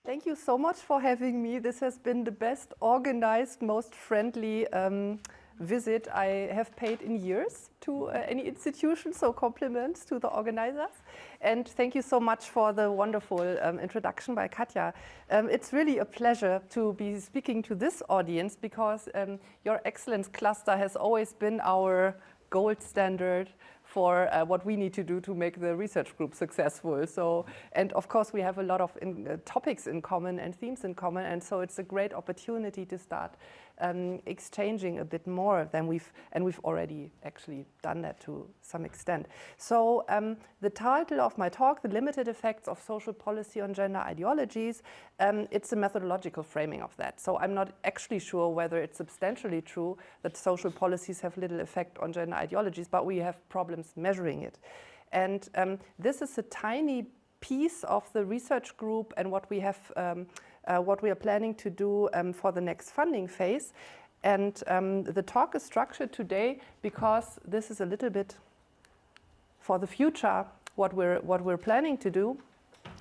Thank you so much for having me. This has been the best organized, most friendly visit I have paid in years to any institution, so compliments to the organizers. And thank you so much for the wonderful introduction by Katja. It's really a pleasure to be speaking to this audience because your Excellence Cluster has always been our gold standard for what we need to do to make the research group successful. So, and of course we have a lot of topics in common and themes in common, and so it's a great opportunity to start exchanging a bit more than we've already actually done that to some extent. So the title of my talk, The Limited Effects of Social Policy on Gender Ideologies, it's a methodological framing of that. So I'm not actually sure whether it's substantially true that social policies have little effect on gender ideologies, but we have problems measuring it. And this is a tiny piece of the research group and what we have, what we are planning to do for the next funding phase. And the talk is structured today because this is a little bit for the future. What we're planning to do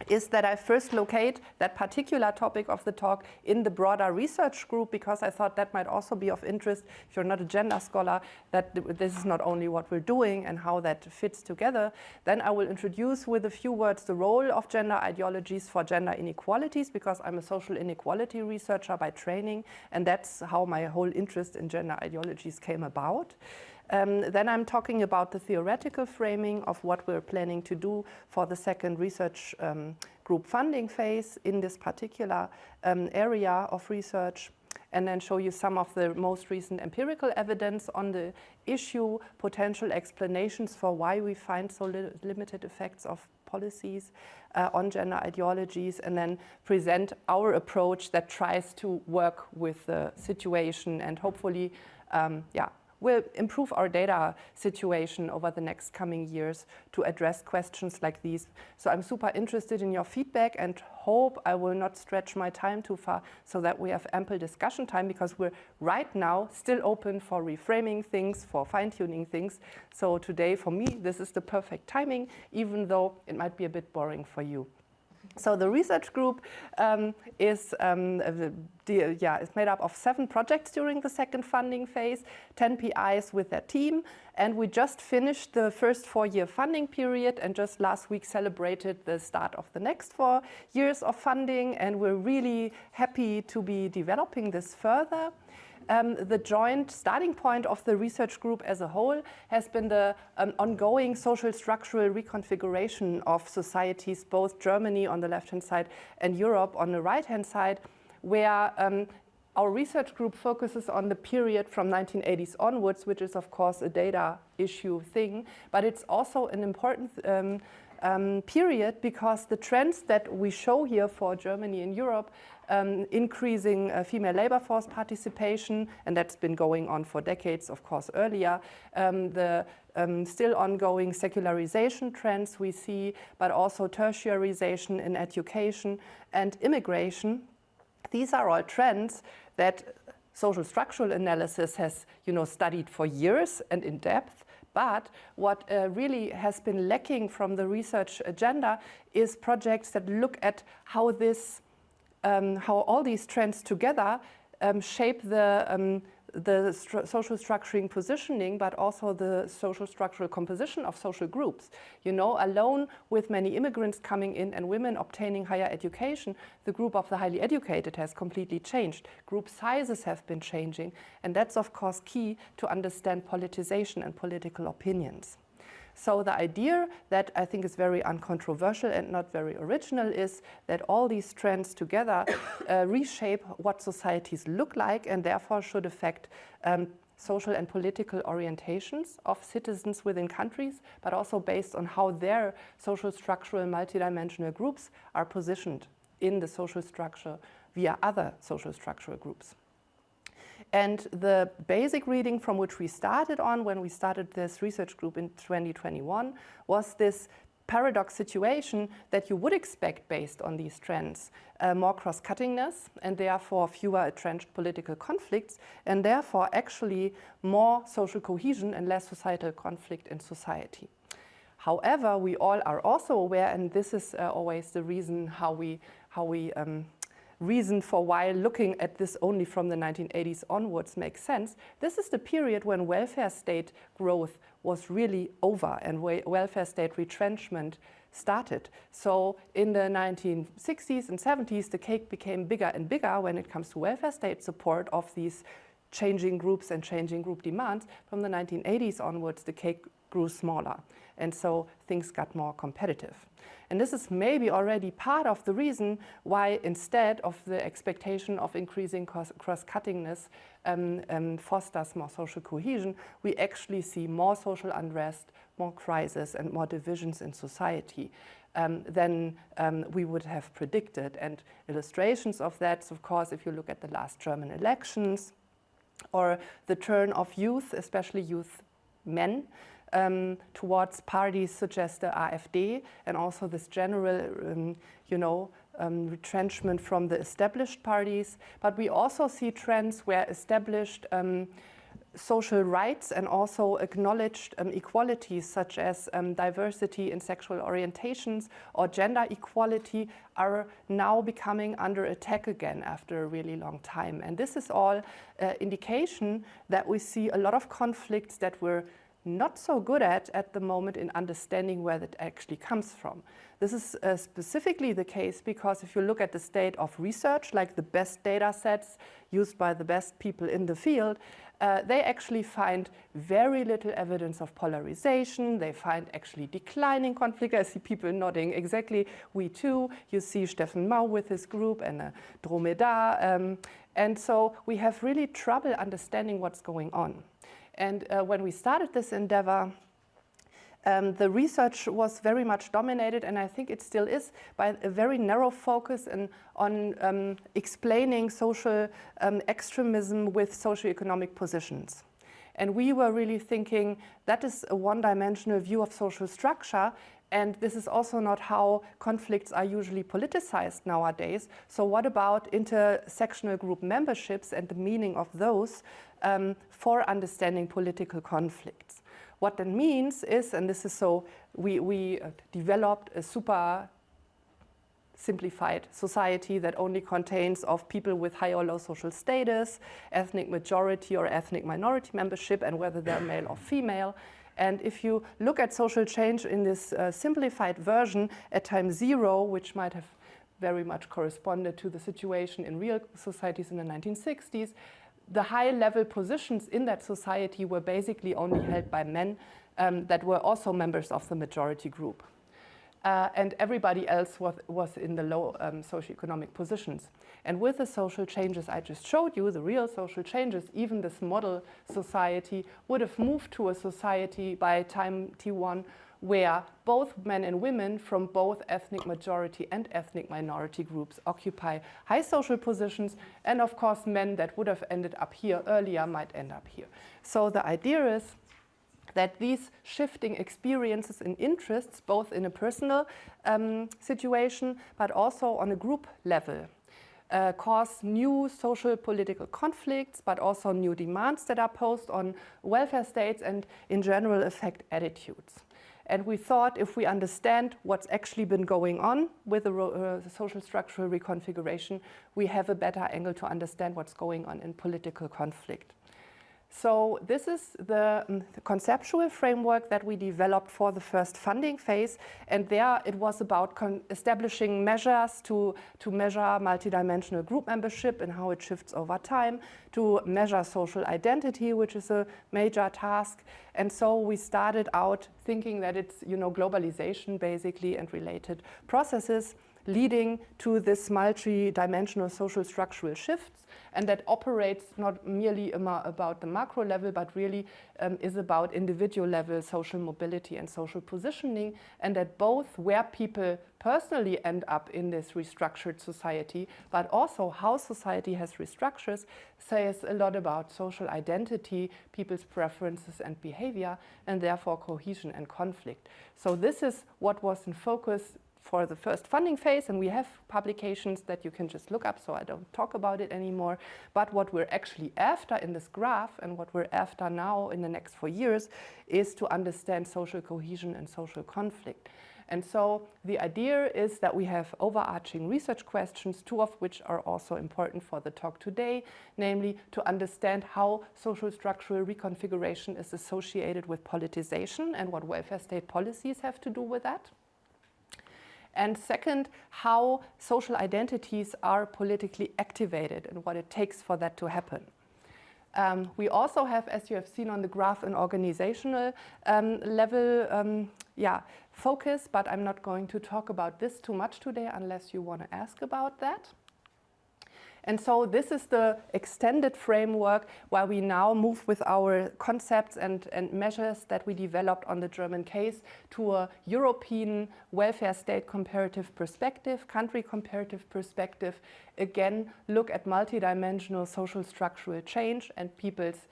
is that I first locate that particular topic of the talk in the broader research group, because I thought that might also be of interest if you're not a gender scholar, that this is not only what we're doing and how that fits together. Then I will introduce with a few words the role of gender ideologies for gender inequalities, because I'm a social inequality researcher by training, and that's how my whole interest in gender ideologies came about. Then I'm talking about the theoretical framing of what we're planning to do for the second research group funding phase in this particular area of research, and then show you some of the most recent empirical evidence on the issue, potential explanations for why we find so limited effects of policies on gender ideologies, and then present our approach that tries to work with the situation and hopefully, we'll improve our data situation over the next coming years to address questions like these. So I'm super interested in your feedback and hope I will not stretch my time too far so that we have ample discussion time, because we're right now still open for reframing things, for fine-tuning things. So today, for me, this is the perfect timing, even though it might be a bit boring for you. So the research group is made up of 7 projects during the second funding phase, 10 PIs with their team, and we just finished the first 4-year funding period and just last week celebrated the start of the next 4 years of funding, and we're really happy to be developing this further. The joint starting point of the research group as a whole has been the ongoing social structural reconfiguration of societies, both Germany on the left-hand side and Europe on the right-hand side, where our research group focuses on the period from 1980s onwards, which is of course a data issue thing, but it's also an important period because the trends that we show here for Germany and Europe, increasing female labor force participation, and that's been going on for decades, of course, earlier. The still ongoing secularization trends we see, but also tertiarization in education and immigration. These are all trends that social structural analysis has, studied for years and in depth. But what really has been lacking from the research agenda is projects that look at how all these trends together shape the social structuring positioning, but also the social structural composition of social groups. Alone with many immigrants coming in and women obtaining higher education, the group of the highly educated has completely changed. Group sizes have been changing, and that's of course key to understand politicization and political opinions. So the idea that I think is very uncontroversial and not very original is that all these trends together reshape what societies look like and therefore should affect social and political orientations of citizens within countries, but also based on how their social structural multidimensional groups are positioned in the social structure via other social structural groups. And the basic reading from which we started on when we started this research group in 2021 was this paradox situation that you would expect based on these trends. More cross-cuttingness and therefore fewer entrenched political conflicts, and therefore actually more social cohesion and less societal conflict in society. However, we all are also aware, and this is always the reason how how we reason for why looking at this only from the 1980s onwards makes sense. This is the period when welfare state growth was really over and welfare state retrenchment started. So in the 1960s and 70s, the cake became bigger and bigger when it comes to welfare state support of these changing groups and changing group demands. From the 1980s onwards, the cake grew smaller. And so things got more competitive. And this is maybe already part of the reason why, instead of the expectation of increasing cross-cuttingness fosters more social cohesion, we actually see more social unrest, more crisis, and more divisions in society than we would have predicted. And illustrations of that, of course, if you look at the last German elections, or the turn of youth, especially youth men, towards parties such as the AfD, and also this general, retrenchment from the established parties. But we also see trends where established social rights and also acknowledged equalities such as diversity in sexual orientations or gender equality are now becoming under attack again after a really long time. And this is all indication that we see a lot of conflicts that we're not so good at the moment in understanding where that actually comes from. This is specifically the case because if you look at the state of research, like the best data sets used by the best people in the field, they actually find very little evidence of polarization. They find actually declining conflict. I see people nodding exactly, we too. You see Steffen Mau with his group and Dromedar. And so we have really trouble understanding what's going on. And when we started this endeavor, the research was very much dominated, and I think it still is, by a very narrow focus on explaining social extremism with socio-economic positions. And we were really thinking that is a one-dimensional view of social structure, and this is also not how conflicts are usually politicized nowadays. So what about intersectional group memberships and the meaning of those for understanding political conflicts? What that means is, and this is so, we developed a super simplified society that only contains of people with high or low social status, ethnic majority or ethnic minority membership, and whether they're male or female. And if you look at social change in this simplified version at time zero, which might have very much corresponded to the situation in real societies in the 1960s, the high-level positions in that society were basically only held by men that were also members of the majority group. And everybody else was in the low socioeconomic positions. And with the social changes I just showed you, the real social changes, even this model society would have moved to a society by time T1 where both men and women from both ethnic majority and ethnic minority groups occupy high social positions, and of course men that would have ended up here earlier might end up here. So the idea is that these shifting experiences and interests, both in a personal situation but also on a group level, cause new social political conflicts, but also new demands that are posed on welfare states and in general affect attitudes. And we thought if we understand what's actually been going on with the social structural reconfiguration, we have a better angle to understand what's going on in political conflict. So this is the conceptual framework that we developed for the first funding phase. And there it was about establishing measures to measure multidimensional group membership and how it shifts over time, to measure social identity, which is a major task. And so we started out thinking that it's, globalization basically and related processes leading to this multi-dimensional social structural shifts, and that operates not merely about the macro level, but really is about individual level social mobility and social positioning, and that both where people personally end up in this restructured society, but also how society has restructures, says a lot about social identity, people's preferences and behavior, and therefore cohesion and conflict. So this is what was in focus for the first funding phase, and we have publications that you can just look up, so I don't talk about it anymore. But what we're actually after in this graph, and what we're after now in the next 4 years, is to understand social cohesion and social conflict. And so the idea is that we have overarching research questions, two of which are also important for the talk today, namely to understand how social structural reconfiguration is associated with politicization and what welfare state policies have to do with that. And second, how social identities are politically activated and what it takes for that to happen. We also have, as you have seen on the graph, an organizational level focus, but I'm not going to talk about this too much today unless you want to ask about that. And so this is the extended framework where we now move with our concepts and measures that we developed on the German case to a European welfare state comparative perspective, country comparative perspective. Again, look at multidimensional social structural change and people's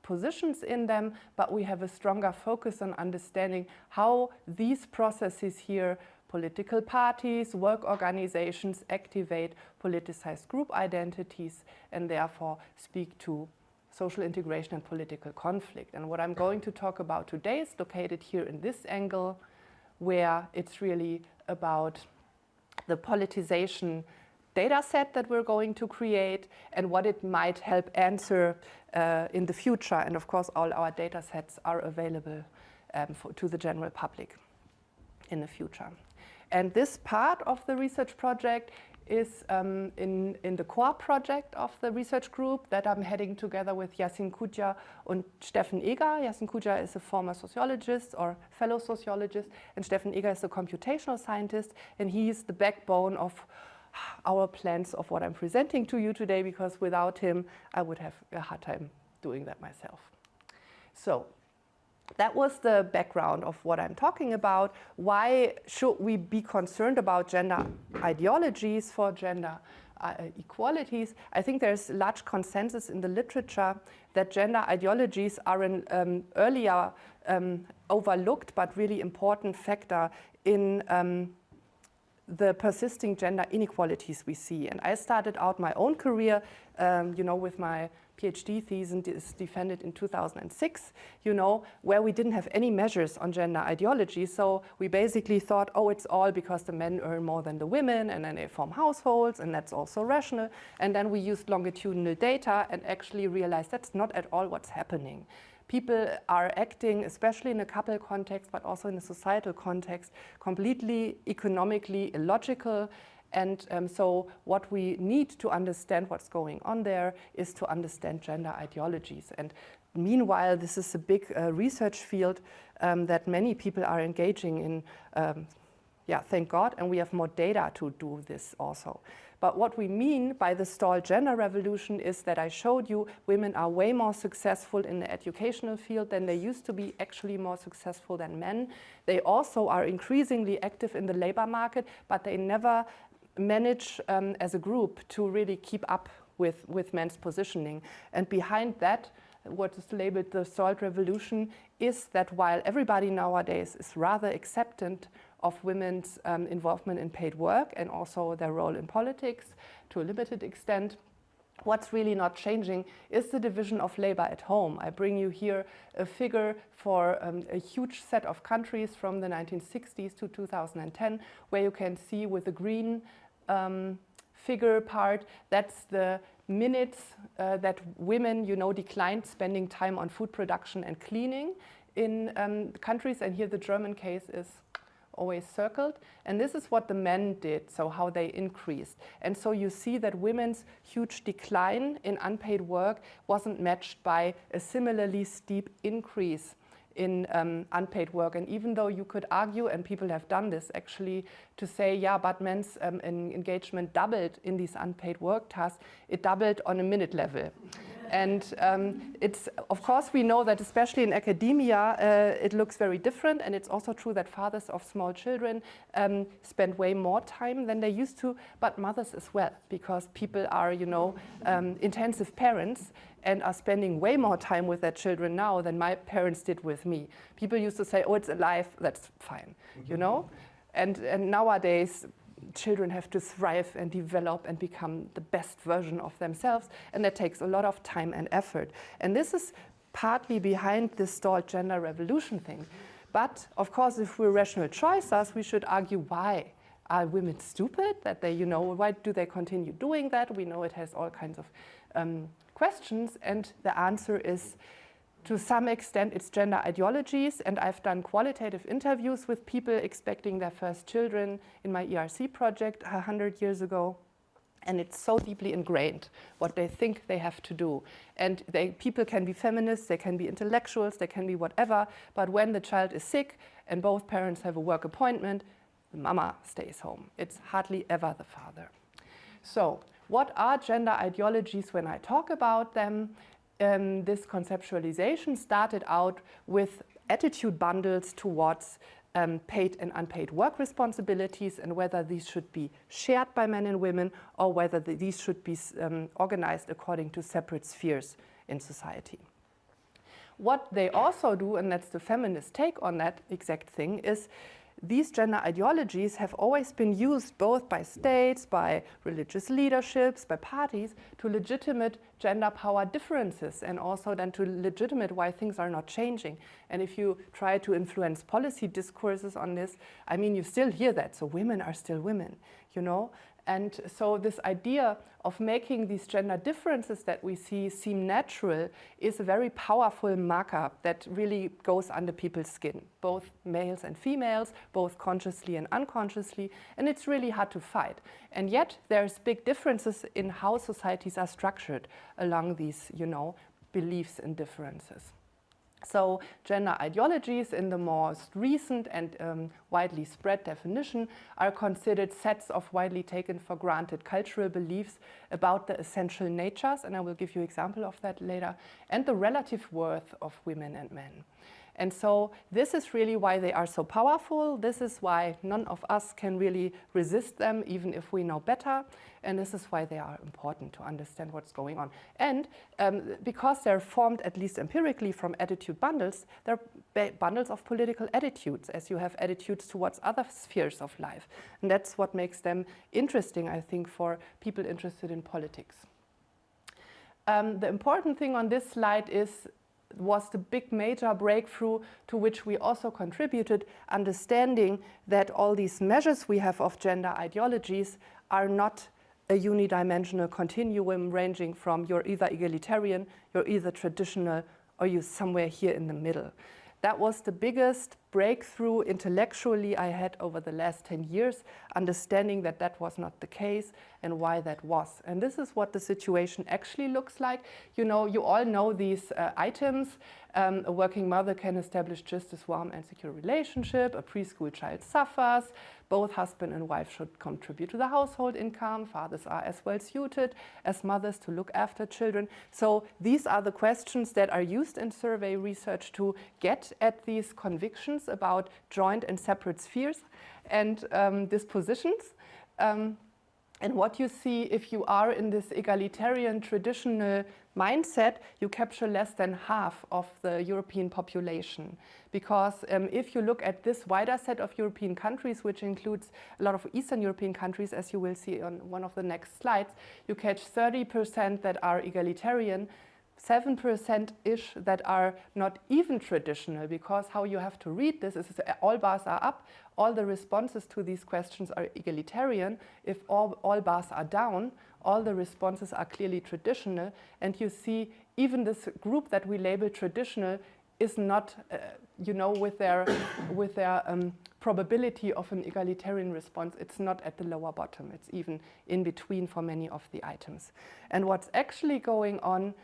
positions in them, but we have a stronger focus on understanding how these processes here, political parties, work organizations, activate politicized group identities and therefore speak to social integration and political conflict. And what I'm going to talk about today is located here in this angle, where it's really about the politicization data set that we're going to create and what it might help answer in the future. And of course, all our data sets are available to the general public in the future. And this part of the research project is in the core project of the research group that I'm heading together with Yasin Kudja and Steffen Eger. Yasin Kudja is a former sociologist or fellow sociologist, and Steffen Eger is a computational scientist, and he is the backbone of our plans of what I'm presenting to you today, because without him, I would have a hard time doing that myself. So that was the background of what I'm talking about. Why should we be concerned about gender ideologies for gender equalities? I think there's large consensus in the literature that gender ideologies are an earlier overlooked but really important factor in the persisting gender inequalities we see. And I started out my own career, with my PhD thesis defended in 2006, where we didn't have any measures on gender ideology. So we basically thought, oh, it's all because the men earn more than the women, and then they form households, and that's also rational. And then we used longitudinal data and actually realized that's not at all what's happening. People are acting, especially in a couple context, but also in a societal context, completely economically illogical. And so what we need to understand what's going on there is to understand gender ideologies. And meanwhile, this is a big research field that many people are engaging in. Thank God, and we have more data to do this also. But what we mean by the stalled gender revolution is that I showed you women are way more successful in the educational field than they used to be, actually more successful than men. They also are increasingly active in the labor market, but they never manage as a group to really keep up with men's positioning. And behind that, what is labeled the stalled revolution is that while everybody nowadays is rather acceptant of women's involvement in paid work and also their role in politics to a limited extent, what's really not changing is the division of labor at home. I bring you here a figure for a huge set of countries from the 1960s to 2010, where you can see with the green figure part, that's the minutes that women, declined spending time on food production and cleaning in countries. And here the German case is always circled. And this is what the men did, so how they increased. And so you see that women's huge decline in unpaid work wasn't matched by a similarly steep increase in unpaid work. And even though you could argue, and people have done this actually, to say, yeah, but men's engagement doubled in these unpaid work tasks, it doubled on a minute level. And it's, of course, we know that especially in academia, it looks very different. And it's also true that fathers of small children spend way more time than they used to, but mothers as well, because people are, intensive parents and are spending way more time with their children now than my parents did with me. People used to say, oh, it's alive, that's fine, And nowadays, children have to thrive and develop and become the best version of themselves, and that takes a lot of time and effort. And this is partly behind this stalled gender revolution thing, But of course, if we're rational choicers, we should argue why. Are women stupid? That they, why do they continue doing that? We know it has all kinds of questions, and the answer is, to some extent, it's gender ideologies, and I've done qualitative interviews with people expecting their first children in my ERC project 100 years ago, and it's so deeply ingrained what they think they have to do. And people can be feminists, they can be intellectuals, they can be whatever, but when the child is sick and both parents have a work appointment, the mama stays home. It's hardly ever the father. So, what are gender ideologies when I talk about them? This conceptualization started out with attitude bundles towards paid and unpaid work responsibilities, and whether these should be shared by men and women, or whether these should be organized according to separate spheres in society. What they also do, and that's the feminist take on that exact thing, is these gender ideologies have always been used both by states, by religious leaderships, by parties to legitimate gender power differences, and also then to legitimate why things are not changing. And if you try to influence policy discourses on this, I mean, you still hear that. So women are still women, And so this idea of making these gender differences that we see seem natural is a very powerful marker that really goes under people's skin, both males and females, both consciously and unconsciously, and it's really hard to fight. And yet there's big differences in how societies are structured along these, beliefs and differences. So gender ideologies in the most recent and widely spread definition are considered sets of widely taken for granted cultural beliefs about the essential natures, and I will give you an example of that later, and the relative worth of women and men. And so this is really why they are so powerful. This is why none of us can really resist them, even if we know better. And this is why they are important to understand what's going on. And because they're formed, at least empirically, from attitude bundles, they're bundles of political attitudes, as you have attitudes towards other spheres of life. And that's what makes them interesting, I think, for people interested in politics. The important thing on this slide was the big major breakthrough to which we also contributed, understanding that all these measures we have of gender ideologies are not a unidimensional continuum ranging from you're either egalitarian, you're either traditional, or you're somewhere here in the middle. That was the biggest breakthrough intellectually I had over the last 10 years, understanding that that was not the case and why that was. And this is what the situation actually looks like. You all know these items. A working mother can establish just as warm and secure relationship. A preschool child suffers. Both husband and wife should contribute to the household income. Fathers are as well suited as mothers to look after children. So these are the questions that are used in survey research to get at these convictions about joint and separate spheres and dispositions. And what you see, if you are in this egalitarian traditional mindset, you capture less than half of the European population. Because if you look at this wider set of European countries, which includes a lot of Eastern European countries, as you will see on one of the next slides, you catch 30% that are egalitarian, 7%-ish that are not even traditional, because how you have to read this is all bars are up, all the responses to these questions are egalitarian. If all bars are down, all the responses are clearly traditional, and you see even this group that we label traditional is not, with their probability of an egalitarian response, it's not at the lower bottom, it's even in between for many of the items. And what's actually going on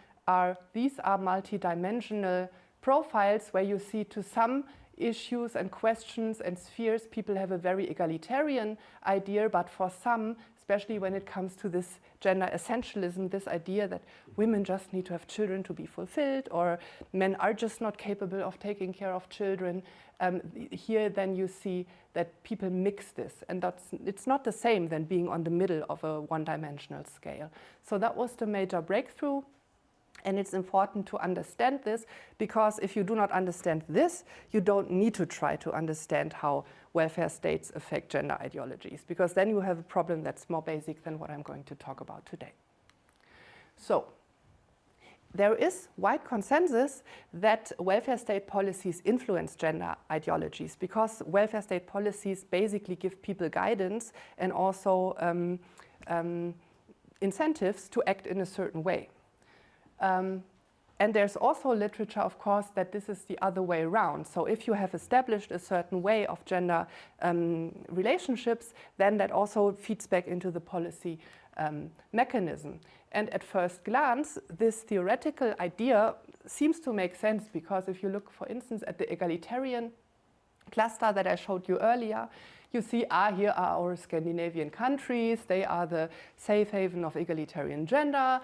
these are multidimensional profiles where you see to some issues and questions and spheres, people have a very egalitarian idea, but for some, especially when it comes to this gender essentialism, this idea that women just need to have children to be fulfilled, or men are just not capable of taking care of children, here then you see that people mix this, and it's not the same than being on the middle of a one-dimensional scale. So that was the major breakthrough. And it's important to understand this, because if you do not understand this, you don't need to try to understand how welfare states affect gender ideologies, because then you have a problem that's more basic than what I'm going to talk about today. So there is wide consensus that welfare state policies influence gender ideologies, because welfare state policies basically give people guidance and also incentives to act in a certain way. And there's also literature, of course, that this is the other way around. So if you have established a certain way of gender relationships, then that also feeds back into the policy mechanism. And at first glance, this theoretical idea seems to make sense, because if you look, for instance, at the egalitarian cluster that I showed you earlier, you see, here are our Scandinavian countries. They are the safe haven of egalitarian gender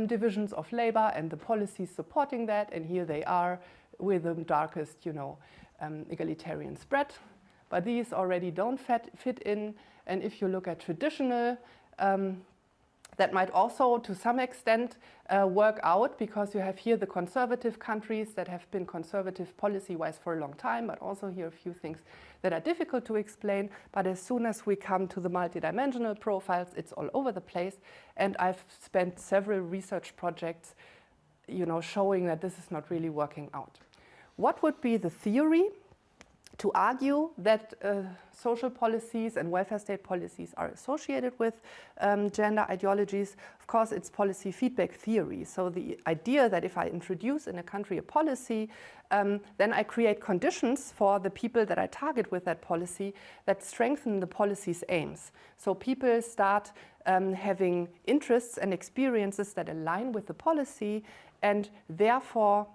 divisions of labor and the policies supporting that. And here they are with the darkest, egalitarian spread. But these already don't fit in. And if you look at traditional, that might also, to some extent, work out, because you have here the conservative countries that have been conservative policy-wise for a long time, but also here a few things that are difficult to explain. But as soon as we come to the multidimensional profiles, it's all over the place. And I've spent several research projects, showing that this is not really working out. What would be the theory to argue that social policies and welfare state policies are associated with gender ideologies? Of course, it's policy feedback theory. So the idea that if I introduce in a country a policy, then I create conditions for the people that I target with that policy that strengthen the policy's aims. So people start having interests and experiences that align with the policy, and therefore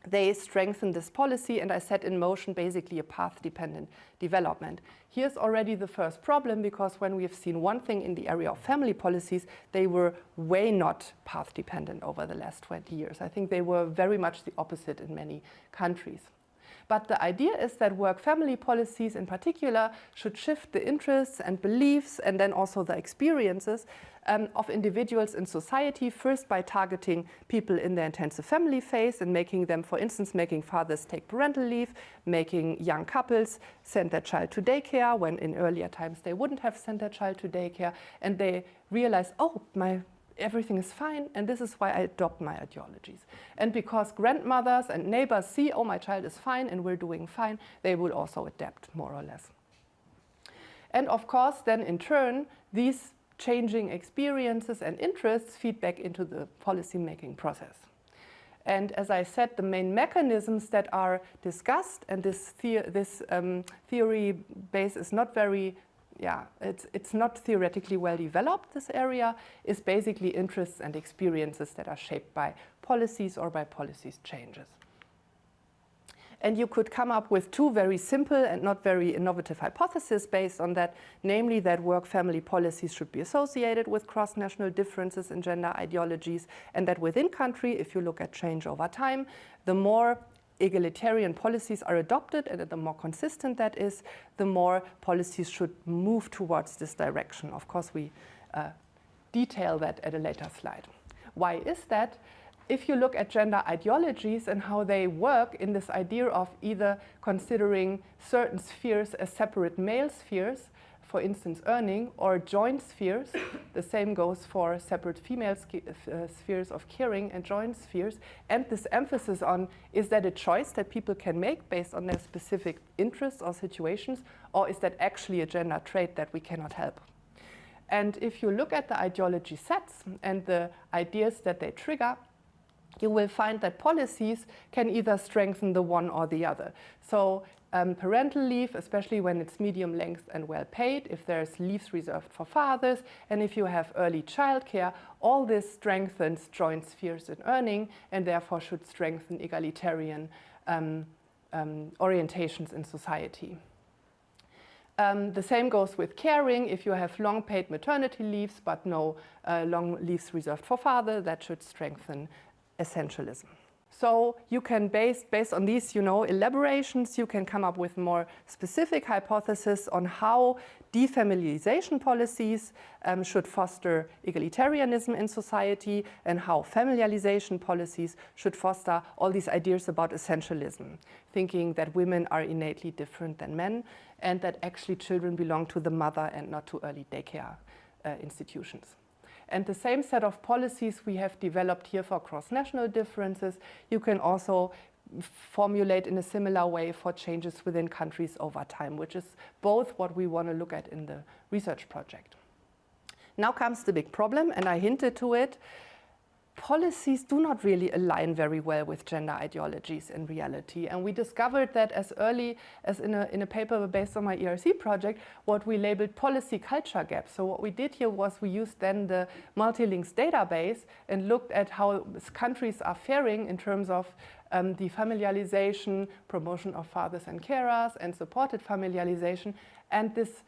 they strengthen this policy, and I set in motion basically a path-dependent development. Here's already the first problem, because when we have seen one thing in the area of family policies, they were way not path-dependent over the last 20 years. I think they were very much the opposite in many countries. But the idea is that work-family policies in particular should shift the interests and beliefs and then also the experiences of individuals in society, first by targeting people in the intensive family phase and making them, for instance, making fathers take parental leave, making young couples send their child to daycare when in earlier times they wouldn't have sent their child to daycare, and they realize, oh, everything is fine, and this is why I adopt my ideologies. And because grandmothers and neighbors see, oh, my child is fine and we're doing fine, they will also adapt, more or less. And of course, then in turn, these changing experiences and interests feed back into the policy-making process. And as I said, the main mechanisms that are discussed, and this theory base is not very it's not theoretically well developed, this area, is basically interests and experiences that are shaped by policies or by policies changes. And you could come up with two very simple and not very innovative hypotheses based on that, namely that work-family policies should be associated with cross-national differences in gender ideologies, and that within country, if you look at change over time, the more egalitarian policies are adopted, and the more consistent that is, the more policies should move towards this direction. Of course, we detail that at a later slide. Why is that? If you look at gender ideologies and how they work in this idea of either considering certain spheres as separate male spheres, for instance, earning, or joint spheres. The same goes for separate female spheres of caring and joint spheres. And this emphasis on, is that a choice that people can make based on their specific interests or situations, or is that actually a gender trait that we cannot help? And if you look at the ideology sets and the ideas that they trigger, you will find that policies can either strengthen the one or the other. So parental leave, especially when it's medium length and well paid, if there's leaves reserved for fathers, and if you have early childcare, all this strengthens joint spheres in earning and therefore should strengthen egalitarian orientations in society. The same goes with caring. If you have long paid maternity leaves but no long leaves reserved for father, that should strengthen essentialism. So you can, based on these, elaborations, you can come up with more specific hypotheses on how defamiliarization policies should foster egalitarianism in society, and how familiarization policies should foster all these ideas about essentialism, thinking that women are innately different than men, and that actually children belong to the mother and not to early daycare institutions. And the same set of policies we have developed here for cross-national differences, you can also formulate in a similar way for changes within countries over time, which is both what we want to look at in the research project. Now comes the big problem, and I hinted to it. Policies do not really align very well with gender ideologies in reality. And we discovered that as early as in a paper based on my ERC project, what we labeled policy culture gaps. So what we did here was we used then the multilinks database and looked at how countries are faring in terms of the familialization, promotion of fathers and carers, and supported familialization. And this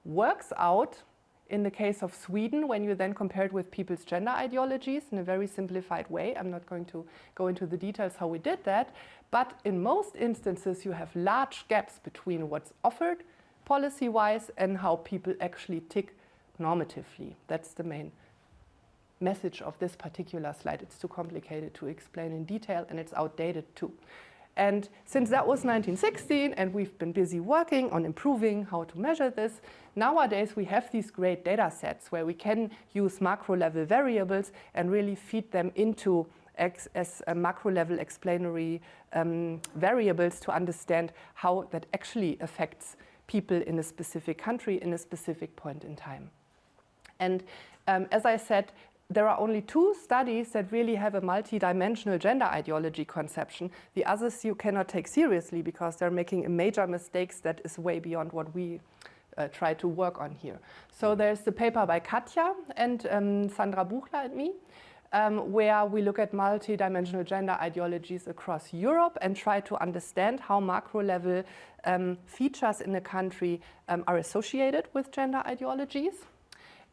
works out in the case of Sweden, when you then compare it with people's gender ideologies in a very simplified way. I'm not going to go into the details how we did that, but in most instances you have large gaps between what's offered policy-wise and how people actually tick normatively. That's the main message of this particular slide. It's too complicated to explain in detail, and it's outdated too. And since that was 1916 and we've been busy working on improving how to measure this, nowadays we have these great data sets where we can use macro level variables and really feed them into as macro level explanatory variables to understand how that actually affects people in a specific country in a specific point in time. And as I said, there are only 2 studies that really have a multi-dimensional gender ideology conception. The others you cannot take seriously because they're making major mistakes that is way beyond what we try to work on here. So there's the paper by Katja and Sandra Buchler and me, where we look at multi-dimensional gender ideologies across Europe and try to understand how macro-level features in a country are associated with gender ideologies.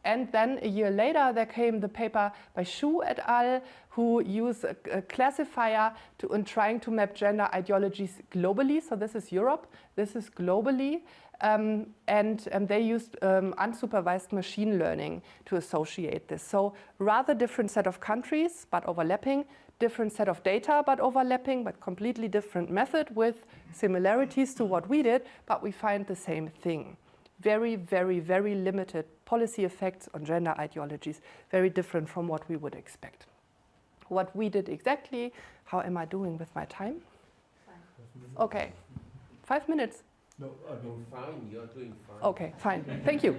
And then a year later, there came the paper by Xu et al., who use a classifier in trying to map gender ideologies globally. So this is Europe, this is globally. And they used unsupervised machine learning to associate this. So rather different set of countries, but overlapping, different set of data, but overlapping, but completely different method with similarities to what we did, but we find the same thing. Very, very, very limited policy effects on gender ideologies, very different from what we would expect. What we did exactly, how am I doing with my time? Fine. Okay, 5 minutes. No, I'm doing fine, you're doing fine. Okay, fine, thank you.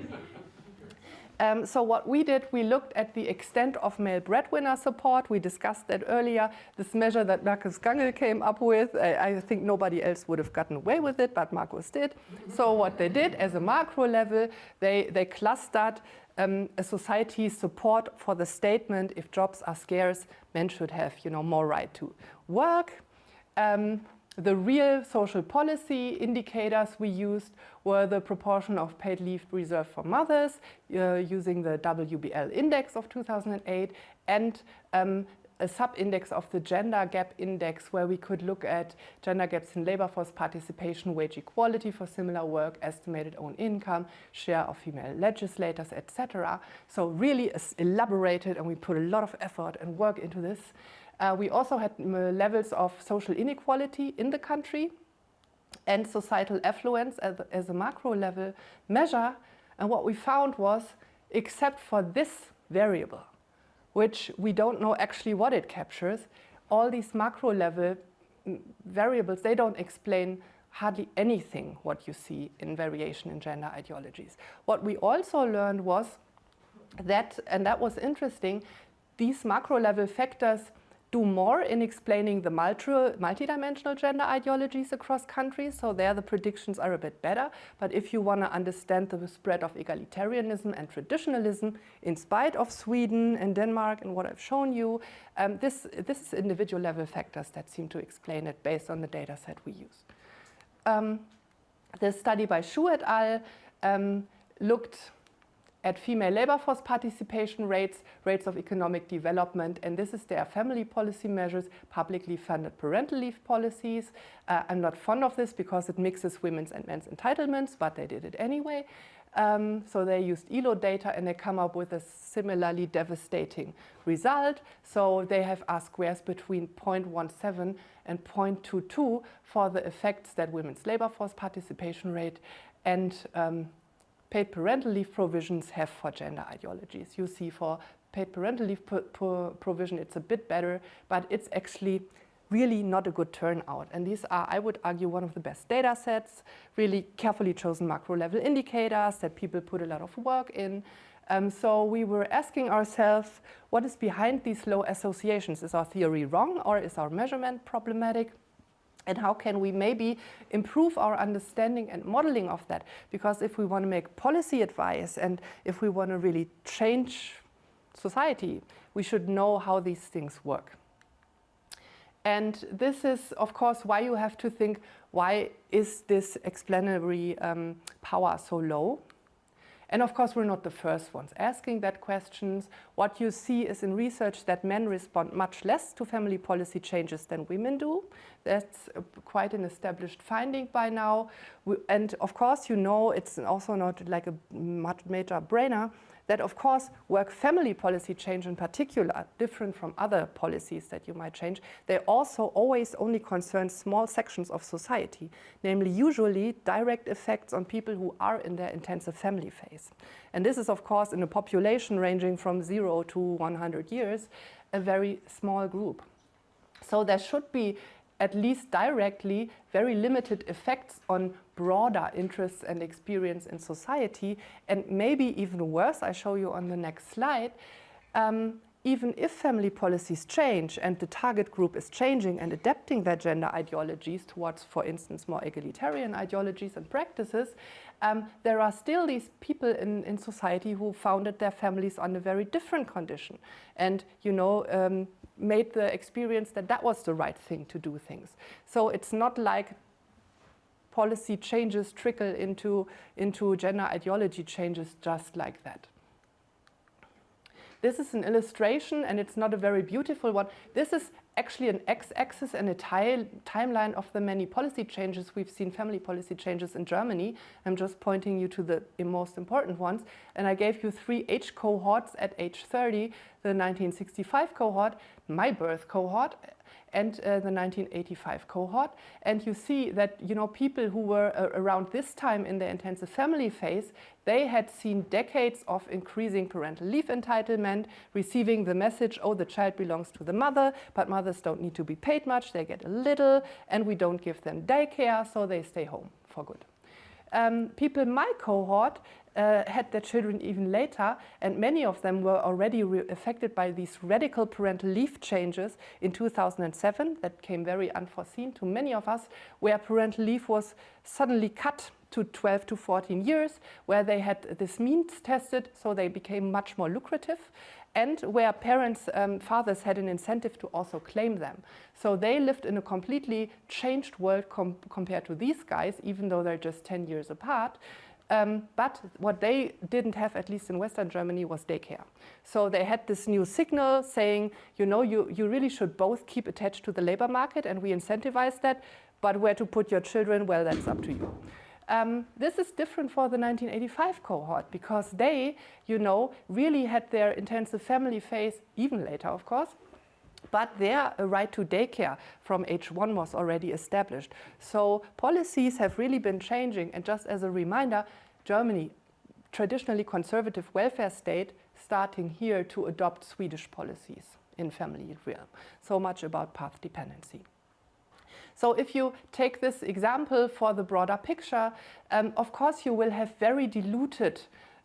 So what we did, we looked at the extent of male breadwinner support. We discussed that earlier. This measure that Markus Gangel came up with, I think nobody else would have gotten away with it, but Markus did. So what they did as a macro level, they clustered a society's support for the statement, if jobs are scarce, men should have more right to work. The real social policy indicators we used were the proportion of paid leave reserved for mothers using the WBL index of 2008 and a sub-index of the gender gap index where we could look at gender gaps in labor force participation, wage equality for similar work, estimated own income, share of female legislators, etc. So really elaborated, and we put a lot of effort and work into this. We also had levels of social inequality in the country and societal affluence as a macro level measure. And what we found was, except for this variable, which we don't know actually what it captures, all these macro level variables, they don't explain hardly anything what you see in variation in gender ideologies. What we also learned was that, and that was interesting, these macro level factors do more in explaining the multidimensional gender ideologies across countries, so there the predictions are a bit better. But if you want to understand the spread of egalitarianism and traditionalism, in spite of Sweden and Denmark and what I've shown you, this is individual level factors that seem to explain it based on the data set we use. The study by Xu et al. Looked at female labor force participation rates, rates of economic development, and this is their family policy measures, publicly funded parental leave policies. I'm not fond of this because it mixes women's and men's entitlements, but they did it anyway. So they used ELO data and they come up with a similarly devastating result. So they have R-squares between 0.17 and 0.22 for the effects that women's labor force participation rate and paid parental leave provisions have for gender ideologies. You see for paid parental leave provision, it's a bit better, but it's actually really not a good turnout. And these are, I would argue, one of the best data sets, really carefully chosen macro level indicators that people put a lot of work in. So we were asking ourselves, what is behind these low associations? Is our theory wrong, or is our measurement problematic? And how can we maybe improve our understanding and modeling of that? Because if we want to make policy advice and if we want to really change society, we should know how these things work. And this is, of course, why you have to think, why is this explanatory power so low? And of course, we're not the first ones asking that questions. What you see is in research that men respond much less to family policy changes than women do. That's quite an established finding by now. And of course, you know, it's also not like a major brainer that, of course, work-family policy change in particular, different from other policies that you might change, they also always only concern small sections of society, namely usually direct effects on people who are in their intensive family phase. And this is, of course, in a population ranging from 0 to 100 years, a very small group. So there should be, at least directly, very limited effects on broader interests and experience in society. And maybe even worse, I show you on the next slide, even if family policies change and the target group is changing and adapting their gender ideologies towards, for instance, more egalitarian ideologies and practices, there are still these people in society who founded their families under very different condition. And, you know, made the experience that that was the right thing to do things. So it's not like policy changes trickle into gender ideology changes just like that. This is an illustration, and it's not a very beautiful one. This is actually an x-axis and a timeline of the many policy changes. We've seen family policy changes in Germany. I'm just pointing you to the most important ones. And I gave you 3 age cohorts at age 30, the 1965 cohort, my birth cohort, and the 1985 cohort. And you see that, you know, people who were around this time in the intensive family phase, they had seen decades of increasing parental leave entitlement, receiving the message, oh, the child belongs to the mother, but mothers don't need to be paid much, they get a little, and we don't give them daycare, so they stay home for good. People in my cohort had their children even later, and many of them were already affected by these radical parental leave changes in 2007 that came very unforeseen to many of us, where parental leave was suddenly cut to 12 to 14 years, where they had this means tested, so they became much more lucrative, and where parents, fathers had an incentive to also claim them. So they lived in a completely changed world compared to these guys, even though they're just 10 years apart. But what they didn't have, at least in Western Germany, was daycare. So they had this new signal saying, you know, you really should both keep attached to the labor market, and we incentivize that, but where to put your children, well, that's up to you. This is different for the 1985 cohort, because they, you know, really had their intensive family phase, even later, of course, but their right to daycare from age 1 was already established. So policies have really been changing. And just as a reminder, Germany, traditionally conservative welfare state, starting here to adopt Swedish policies in family realm. So much about path dependency. So if you take this example for the broader picture, of course you will have very diluted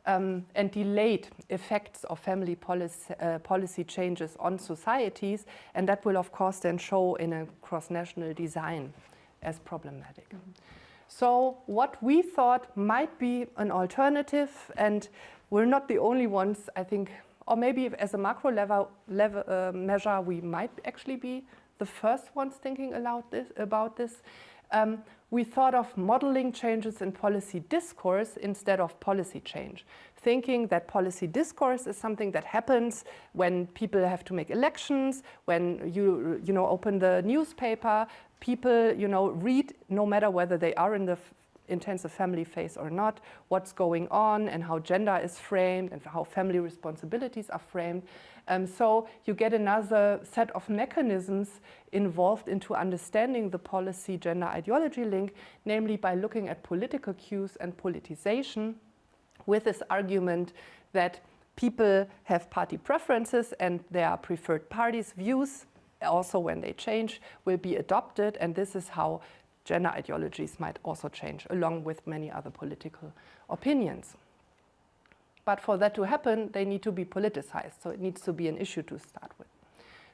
and delayed effects of family policy changes on societies, and that will of course then show in a cross-national design as problematic. So what we thought might be an alternative, and we're not the only ones, I think, or maybe as a macro level measure, we might actually be the first ones thinking about this. We thought of modeling changes in policy discourse instead of policy change, thinking that policy discourse is something that happens when people have to make elections, when you know, open the newspaper, people, you know, read, no matter whether they are in the intensive family phase or not, what's going on and how gender is framed and how family responsibilities are framed. So you get another set of mechanisms involved into understanding the policy gender ideology link, namely by looking at political cues and politicization, with this argument that people have party preferences and their preferred parties' views, also when they change, will be adopted, and this is how gender ideologies might also change, along with many other political opinions. But for that to happen, they need to be politicized, so it needs to be an issue to start with.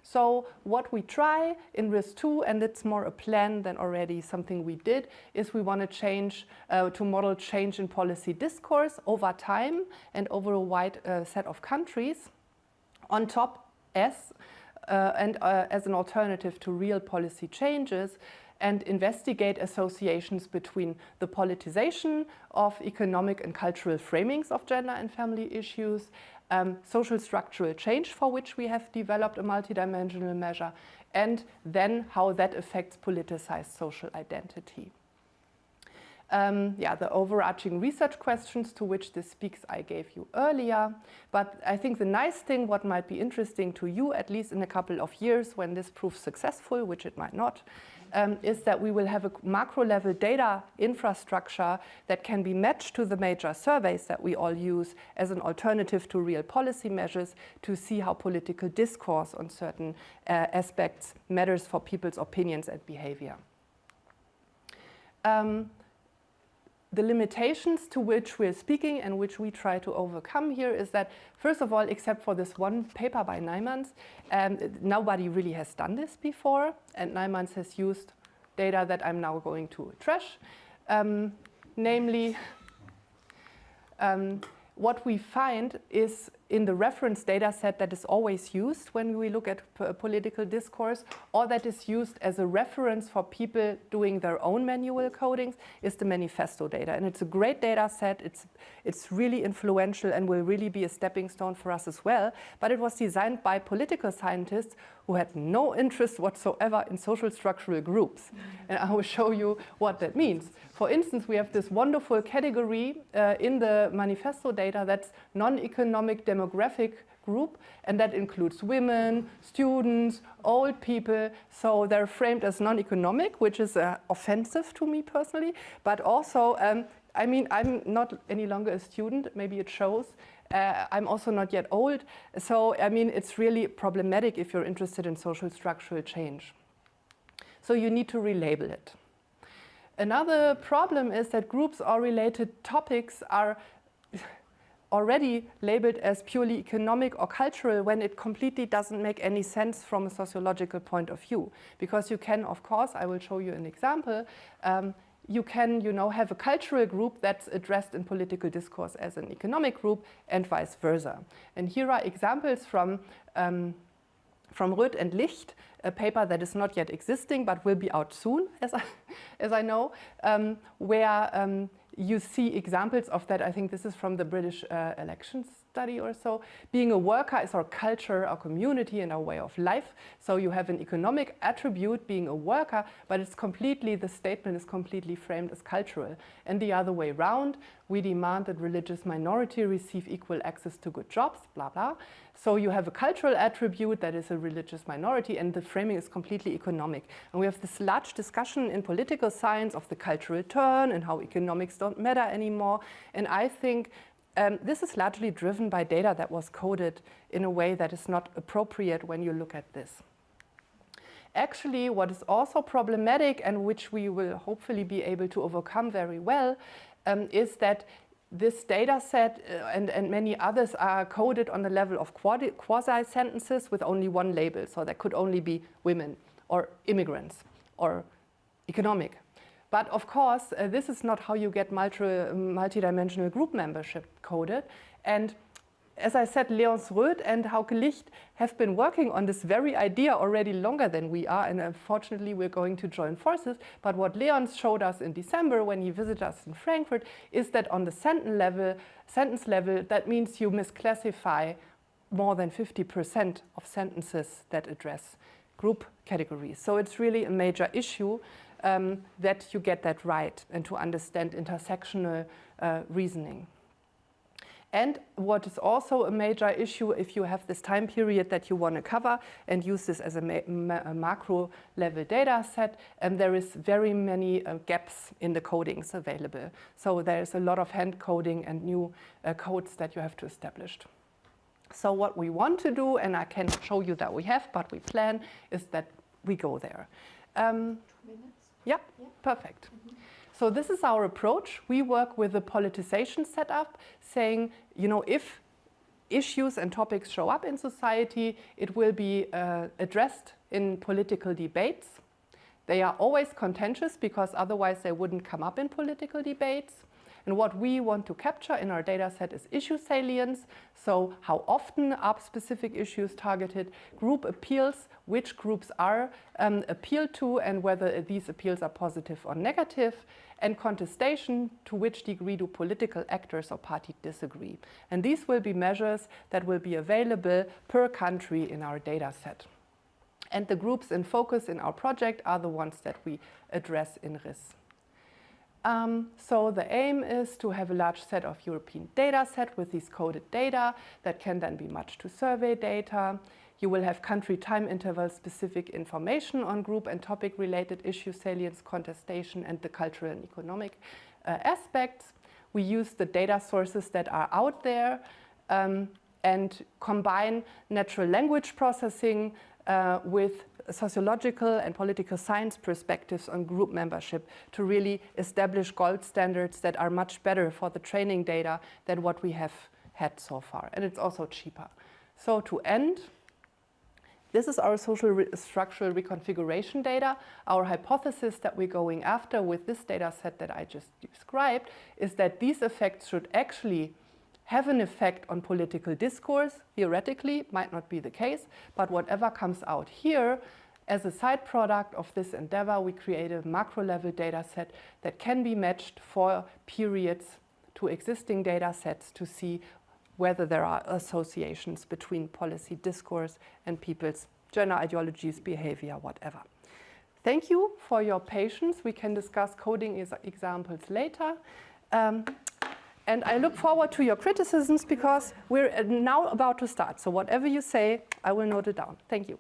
So what we try in RIS2, and it's more a plan than already something we did, is we want to change, to model change in policy discourse over time and over a wide set of countries. On top, as an alternative to real policy changes, and investigate associations between the politicization of economic and cultural framings of gender and family issues, social structural change for which we have developed a multidimensional measure, and then how that affects politicized social identity. The overarching research questions to which this speaks I gave you earlier, but I think the nice thing, what might be interesting to you, at least in a couple of years when this proves successful, which it might not, is that we will have a macro-level data infrastructure that can be matched to the major surveys that we all use as an alternative to real policy measures to see how political discourse on certain aspects matters for people's opinions and behavior. The limitations to which we're speaking and which we try to overcome here is that, first of all, except for this one paper by Nijmans, nobody really has done this before, and Nijmans has used data that I'm now going to trash. Namely, what we find is in the reference data set that is always used when we look at political discourse, or that is used as a reference for people doing their own manual codings, is the manifesto data. And it's a great data set. It's really influential and will really be a stepping stone for us as well. But it was designed by political scientists who had no interest whatsoever in social structural groups. And I will show you what that means. For instance, we have this wonderful category in the manifesto data that's non-economic demographic group, and that includes women, students, old people. So they're framed as non-economic, which is offensive to me personally, but also, I mean, I'm not any longer a student, maybe it shows. I'm also not yet old. So, I mean, it's really problematic if you're interested in social structural change. So you need to relabel it. Another problem is that groups or related topics are already labeled as purely economic or cultural when it completely doesn't make any sense from a sociological point of view. Because you can, of course, I will show you an example, you can, have a cultural group that's addressed in political discourse as an economic group and vice versa. And here are examples from Röth and Licht, a paper that is not yet existing but will be out soon, as I know, where you see examples of that. I think this is from the British election study or so. Being a worker is our culture, our community, and our way of life. So you have an economic attribute, being a worker, but the statement is completely framed as cultural. And the other way around, we demand that religious minority receive equal access to good jobs, blah, blah. So you have a cultural attribute that is a religious minority, and the framing is completely economic. And we have this large discussion in political science of the cultural turn and how economics don't matter anymore. And I think this is largely driven by data that was coded in a way that is not appropriate when you look at this. Actually, what is also problematic and which we will hopefully be able to overcome very well is that this data set and many others are coded on the level of quasi-sentences with only one label. So that could only be women or immigrants or economic. But of course, this is not how you get multidimensional group membership coded. And as I said, Leons Röth and Hauke Licht have been working on this very idea already longer than we are, and unfortunately we're going to join forces. But what Leons showed us in December when he visited us in Frankfurt is that on the sentence level, that means you misclassify more than 50% of sentences that address group categories. So it's really a major issue that you get that right and to understand intersectional reasoning. And what is also a major issue, if you have this time period that you want to cover and use this as a macro level data set, there is very many gaps in the codings available. So there's a lot of hand coding and new codes that you have to establish. So what we want to do, and I can show you that we have, but we plan, is that we go there. 2 minutes? Yeah, perfect. So this is our approach. We work with a politicization setup, saying, you know, if issues and topics show up in society, it will be addressed in political debates. They are always contentious because otherwise they wouldn't come up in political debates. And what we want to capture in our data set is issue salience. So how often are specific issues targeted, group appeals, which groups are appealed to and whether these appeals are positive or negative, and contestation, to which degree do political actors or parties disagree. And these will be measures that will be available per country in our data set. And the groups in focus in our project are the ones that we address in RIS. So the aim is to have a large set of European data set with these coded data that can then be matched to survey data. You will have country time interval specific information on group and topic related issue salience, contestation, and the cultural and economic aspects. We use the data sources that are out there and combine natural language processing with sociological and political science perspectives on group membership to really establish gold standards that are much better for the training data than what we have had so far. And it's also cheaper. So to end, this is our social structural reconfiguration data. Our hypothesis that we're going after with this data set that I just described is that these effects should actually have an effect on political discourse. Theoretically, might not be the case, but whatever comes out here, as a side product of this endeavor, we create a macro level data set that can be matched for periods to existing data sets to see whether there are associations between policy discourse and people's gender ideologies, behavior, whatever. Thank you for your patience. We can discuss coding examples later. And I look forward to your criticisms because we're now about to start. So whatever you say, I will note it down. Thank you.